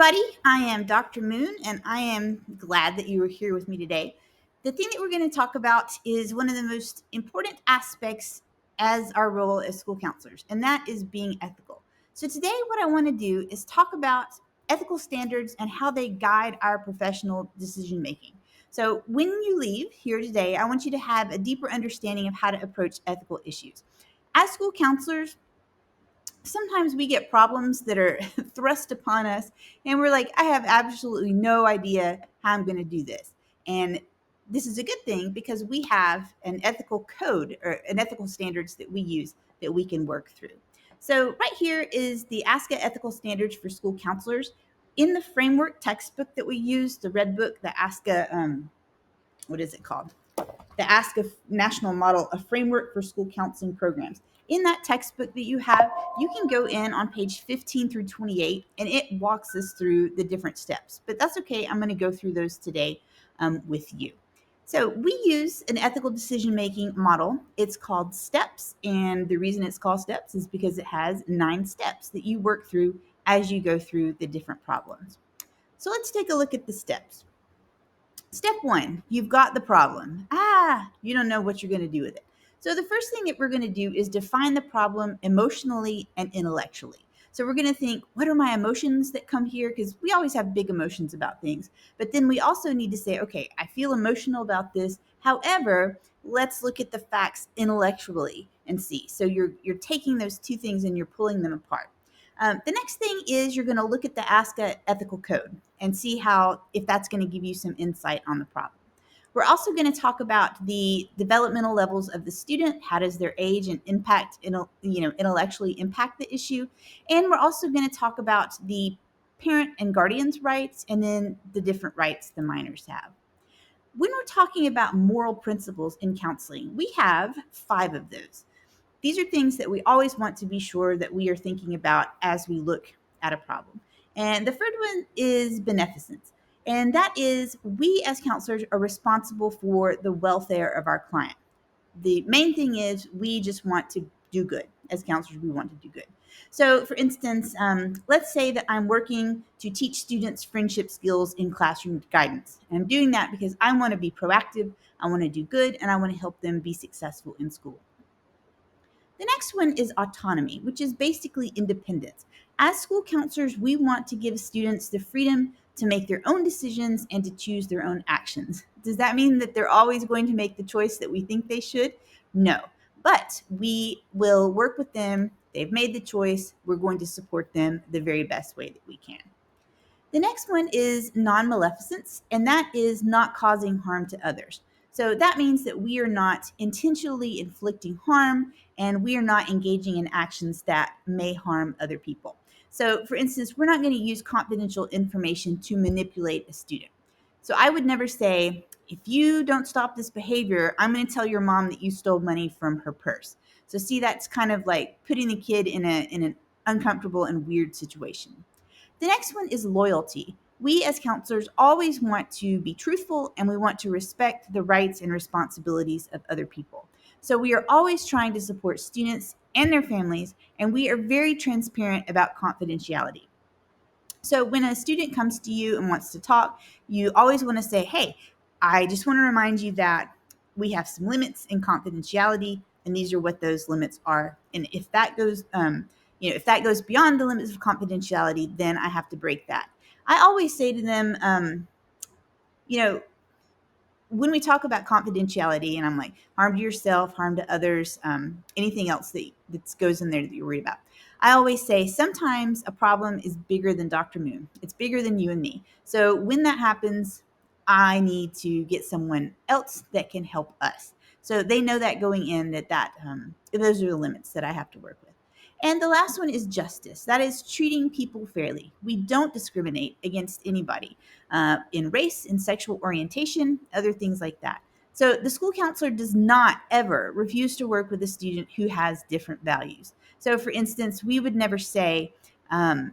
everybody. I am Dr. Moon, and I am glad that you are here with me today. The thing that we're going to talk about is one of the most important aspects as our role as school counselors, and that is being ethical. So, today, what I want to do is talk about ethical standards and how they guide our professional decision making. So, when you leave here today, I want you to have a deeper understanding of how to approach ethical issues. As school counselors, sometimes we get problems that are thrust upon us and we're like, I have absolutely no idea how I'm going to do this. And this is a good thing because we have an ethical code or an ethical standards that we use that we can work through. So right here is the ASCA ethical standards for school counselors. In the framework textbook that we use, the red book, the ASCA, what is it called? The ASCA National Model, a framework for school counseling programs. In that textbook that you have, you can go in on page 15 through 28, and it walks us through the different steps. But that's okay. I'm going to go through those today with you. So we use an ethical decision-making model. It's called STEPS, and the reason it's called STEPS is because it has 9 steps that you work through as you go through the different problems. So let's take a look at the steps. Step 1, you've got the problem. You don't know what you're going to do with it. So the first thing that we're going to do is define the problem emotionally and intellectually. So we're going to think, what are my emotions that come here? Because we always have big emotions about things. But then we also need to say, okay, I feel emotional about this. However, let's look at the facts intellectually and see. So you're taking those two things and you're pulling them apart. The next thing is you're going to look at the ASCA ethical code and see how, if that's going to give you some insight on the problem. We're also going to talk about the developmental levels of the student. How does their age and impact, intellectually impact the issue? And we're also going to talk about the parent and guardian's rights and then the different rights the minors have. When we're talking about moral principles in counseling, we have 5 of those. These are things that we always want to be sure that we are thinking about as we look at a problem. And the first one is beneficence. And that is, we as counselors are responsible for the welfare of our client. The main thing is we just want to do good. As counselors, we want to do good. So, for instance, let's say that I'm working to teach students friendship skills in classroom guidance. And I'm doing that because I want to be proactive, I want to do good, and I want to help them be successful in school. The next one is autonomy, which is basically independence. As school counselors, we want to give students the freedom to make their own decisions and to choose their own actions. Does that mean that they're always going to make the choice that we think they should? No, but we will work with them. They've made the choice. We're going to support them the very best way that we can. The next one is non-maleficence, and that is not causing harm to others. So that means that we are not intentionally inflicting harm and we are not engaging in actions that may harm other people. So, for instance, we're not going to use confidential information to manipulate a student. So I would never say, if you don't stop this behavior, I'm going to tell your mom that you stole money from her purse. So see, that's kind of like putting the kid in an uncomfortable and weird situation. The next one is loyalty. We as counselors always want to be truthful and we want to respect the rights and responsibilities of other people. So we are always trying to support students and their families, and we are very transparent about confidentiality. So when a student comes to you and wants to talk, you always want to say, hey, I just want to remind you that we have some limits in confidentiality, and these are what those limits are. And if that goes, if that goes beyond the limits of confidentiality, then I have to break that. I always say to them, you know, when we talk about confidentiality, and I'm like, harm to yourself, harm to others, anything else that goes in there that you're worried about. I always say sometimes a problem is bigger than Dr. Moon. It's bigger than you and me. So when that happens, I need to get someone else that can help us. So they know that going in that those are the limits that I have to work with. And the last one is justice. That is treating people fairly. We don't discriminate against anybody in race, in sexual orientation, other things like that. So the school counselor does not ever refuse to work with a student who has different values. So for instance, we would never say, I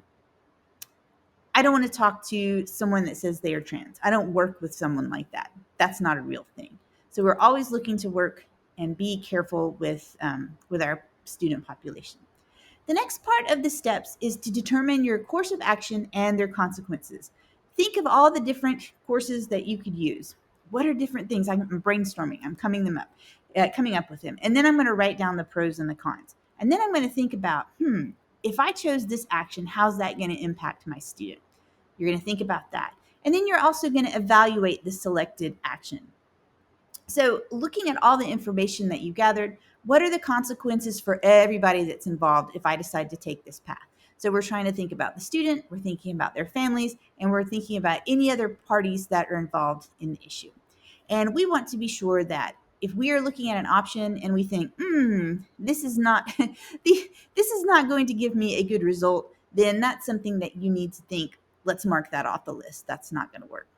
don't want to talk to someone that says they are trans. I don't work with someone like that. That's not a real thing. So we're always looking to work and be careful with our student population. The next part of the steps is to determine your course of action and their consequences. Think of all the different courses that you could use. What are different things? I'm brainstorming. I'm coming up with them. And then I'm going to write down the pros and the cons. And then I'm going to think about, if I chose this action, how's that going to impact my student? You're going to think about that. And then you're also going to evaluate the selected action. So, looking at all the information that you gathered, what are the consequences for everybody that's involved if I decide to take this path? So, we're trying to think about the student, we're thinking about their families, and we're thinking about any other parties that are involved in the issue. And we want to be sure that if we are looking at an option and we think, this is not this is not going to give me a good result, then that's something that you need to think, let's mark that off the list. That's not going to work.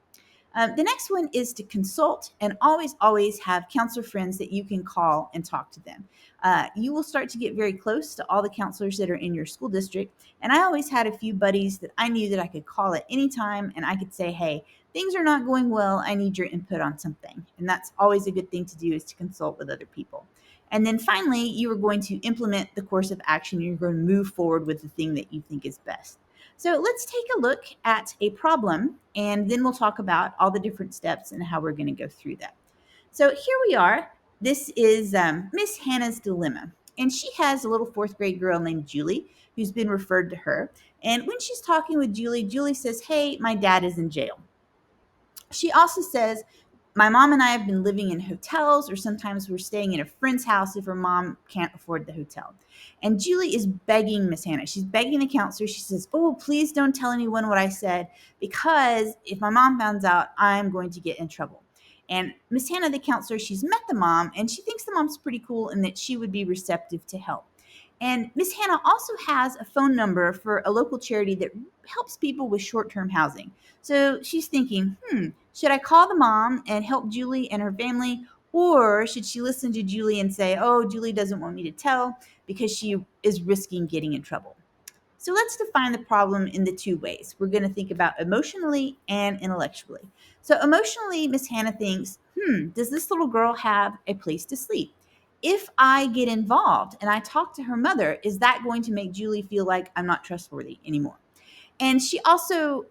The next one is to consult and always have counselor friends that you can call and talk to them. You will start to get very close to all the counselors that are in your school district. And I always had a few buddies that I knew that I could call at any time and I could say, hey, things are not going well. I need your input on something. And that's always a good thing to do, is to consult with other people. And then finally, you are going to implement the course of action. You're going to move forward with the thing that you think is best. So let's take a look at a problem, and then we'll talk about all the different steps and how we're going to go through that. So here we are. This is Miss Hannah's dilemma, and she has a little fourth grade girl named Julie who's been referred to her. And when she's talking with Julie, Julie says, hey, my dad is in jail. She also says, my mom and I have been living in hotels, or sometimes we're staying in a friend's house if her mom can't afford the hotel. And Julie is begging Miss Hannah. She's begging the counselor. She says, oh, please don't tell anyone what I said, because if my mom finds out, I'm going to get in trouble. And Miss Hannah, the counselor, she's met the mom, and she thinks the mom's pretty cool and that she would be receptive to help. And Miss Hannah also has a phone number for a local charity that helps people with short-term housing. So she's thinking, should I call the mom and help Julie and her family? Or should she listen to Julie and say, oh, Julie doesn't want me to tell because she is risking getting in trouble? So let's define the problem in the two ways. We're going to think about emotionally and intellectually. So emotionally, Miss Hannah thinks, does this little girl have a place to sleep? If I get involved and I talk to her mother, is that going to make Julie feel like I'm not trustworthy anymore? And she also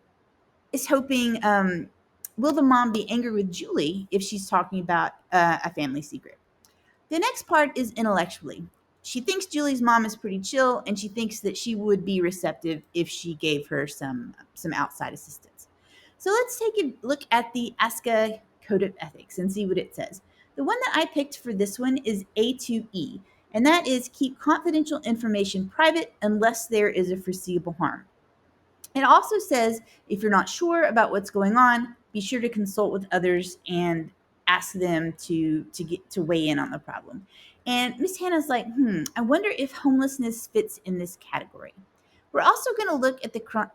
is hoping, will the mom be angry with Julie if she's talking about a family secret? The next part is intellectually. She thinks Julie's mom is pretty chill, and she thinks that she would be receptive if she gave her some outside assistance. So let's take a look at the ASCA Code of Ethics and see what it says. The one that I picked for this one is A2E, and that is keep confidential information private unless there is a foreseeable harm. It also says if you're not sure about what's going on, be sure to consult with others and ask them to get to weigh in on the problem. And Miss Hannah's like, I wonder if homelessness fits in this category. We're also going to look at the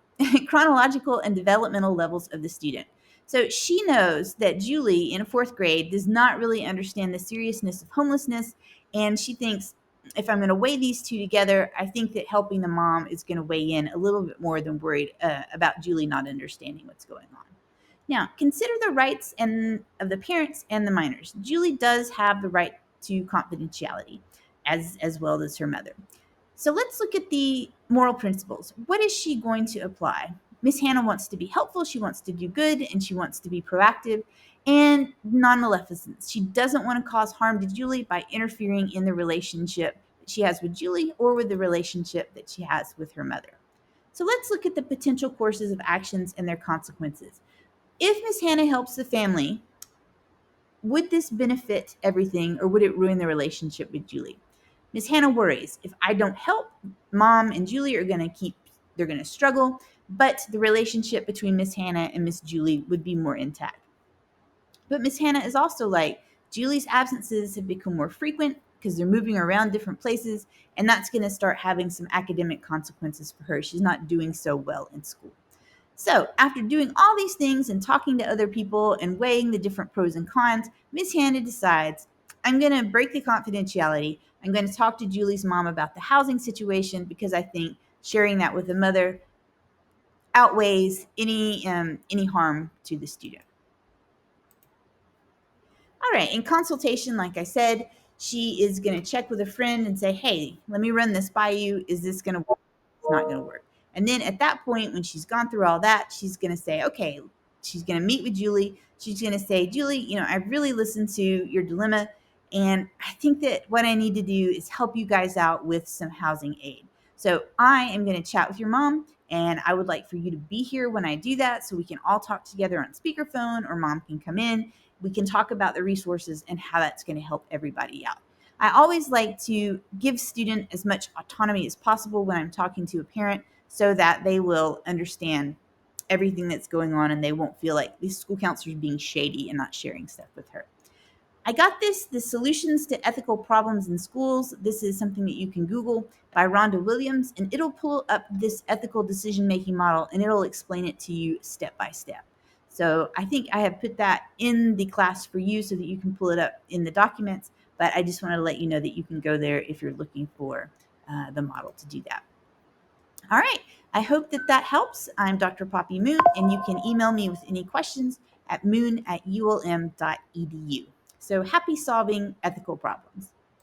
chronological and developmental levels of the student. So she knows that Julie in fourth grade does not really understand the seriousness of homelessness, and she thinks, if I'm going to weigh these two together, I think that helping the mom is going to weigh in a little bit more than worried about Julie not understanding what's going on. Now, consider the rights of the parents and the minors. Julie does have the right to confidentiality, as well as her mother. So let's look at the moral principles. What is she going to apply? Miss Hannah wants to be helpful, she wants to do good, and she wants to be proactive and non-maleficence. She doesn't want to cause harm to Julie by interfering in the relationship that she has with Julie or with the relationship that she has with her mother. So let's look at the potential courses of actions and their consequences. If Miss Hannah helps the family, would this benefit everything, or would it ruin the relationship with Julie? Miss Hannah worries, if I don't help, Mom and Julie are going to struggle, but the relationship between Miss Hannah and Miss Julie would be more intact. But Miss Hannah is also like, Julie's absences have become more frequent because they're moving around different places, and that's going to start having some academic consequences for her. She's not doing so well in school. So, after doing all these things and talking to other people and weighing the different pros and cons, Miss Hannah decides, I'm going to break the confidentiality. I'm going to talk to Julie's mom about the housing situation because I think sharing that with the mother outweighs any harm to the student. All right, in consultation, like I said, she is going to check with a friend and say, hey, let me run this by you. Is this going to work? It's not going to work. And then at that point, when she's gone through all that, she's going to say, okay, she's going to meet with Julie. She's going to say, Julie, I really listened to your dilemma. And I think that what I need to do is help you guys out with some housing aid. So I am going to chat with your mom, and I would like for you to be here when I do that so we can all talk together on speakerphone, or mom can come in. We can talk about the resources and how that's going to help everybody out. I always like to give student as much autonomy as possible when I'm talking to a parent so that they will understand everything that's going on and they won't feel like the school counselor is being shady and not sharing stuff with her. I got the Solutions to Ethical Problems in Schools. This is something that you can Google by Rhonda Williams, and it'll pull up this ethical decision-making model, and it'll explain it to you step by step. So I think I have put that in the class for you so that you can pull it up in the documents, but I just wanted to let you know that you can go there if you're looking for the model to do that. All right. I hope that that helps. I'm Dr. Poppy Moon, and you can email me with any questions at moon@ulm.edu. So happy solving ethical problems.